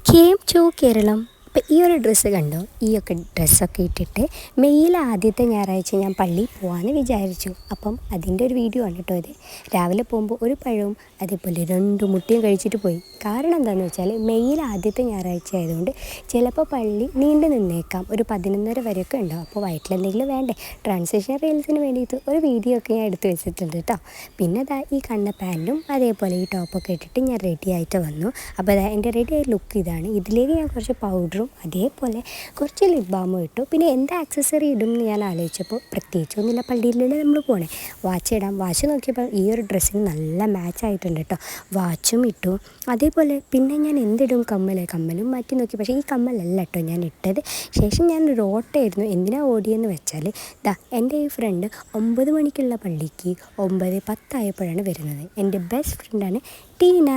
Came to Keralam. ഇപ്പം ഈ ഒരു ഡ്രസ്സ് കണ്ടോ, ഡ്രസ്സൊക്കെ ഇട്ടിട്ട് മെയ്യിലെ ആദ്യത്തെ ഞായറാഴ്ച ഞാൻ പള്ളിയിൽ പോകാമെന്ന് വിചാരിച്ചു. അപ്പം അതിൻ്റെ ഒരു വീഡിയോ ആണ് കേട്ടോ ഇത്. രാവിലെ പോകുമ്പോൾ ഒരു പഴവും അതേപോലെ 2 മുട്ടയും കഴിച്ചിട്ട് പോയി. കാരണം എന്താണെന്ന് വെച്ചാൽ മെയ്യിലെ ആദ്യത്തെ ഞായറാഴ്ച ആയതുകൊണ്ട് ചിലപ്പോൾ പള്ളി നീണ്ടു നിന്നേക്കാം, ഒരു 11:30 വരെയൊക്കെ ഉണ്ടാവും. അപ്പോൾ വയറ്റിലെന്തെങ്കിലും വേണ്ടേ, ട്രാൻസാക്ഷൻ റീൽസിന് വേണ്ടിയിട്ട് ഒരു വീഡിയോ ഒക്കെ ഞാൻ എടുത്ത് വെച്ചിട്ടുണ്ട് കേട്ടോ. പിന്നെ അതാ ഈ കണ്ണ പാൻറ്റും അതേപോലെ ഈ ടോപ്പൊക്കെ ഇട്ടിട്ട് ഞാൻ റെഡി ആയിട്ട് വന്നു. അപ്പോൾ അതാ എൻ്റെ റെഡി ആയ ലുക്ക് ഇതാണ്. ഇതിലേക്ക് ഞാൻ കുറച്ച് പൗഡറും അതേപോലെ കുറച്ച് ലിപ് ബാമും ഇട്ടു. പിന്നെ എന്ത് ആക്സസറി ഇടും എന്ന് ഞാൻ ആലോചിച്ചപ്പോൾ പ്രത്യേകിച്ചൊന്നുമില്ല, പള്ളിയിലല്ലേ നമ്മൾ പോകണേ, വാച്ച് ഇടാം. വാച്ച് നോക്കിയപ്പോൾ ഈ ഒരു ഡ്രസ്സിന് നല്ല മാച്ച് ആയിട്ടുണ്ട് കേട്ടോ. വാച്ചും ഇട്ടു. അതേപോലെ പിന്നെ ഞാൻ എന്തിടും, കമ്മലും മാറ്റി നോക്കി. പക്ഷേ ഈ കമ്മലല്ല കേട്ടോ ഞാൻ ഇട്ടത്. ശേഷം ഞാൻ ഒരു ഓട്ടമായിരുന്നു. എന്തിനാണ് ഓടിയെന്ന് വെച്ചാൽ എൻ്റെ ഈ ഫ്രണ്ട് 9 മണിക്കുള്ള പള്ളിക്ക് 9:10 ആയപ്പോഴാണ് വരുന്നത്. എൻ്റെ ബെസ്റ്റ് ഫ്രണ്ടാണ് ടീന.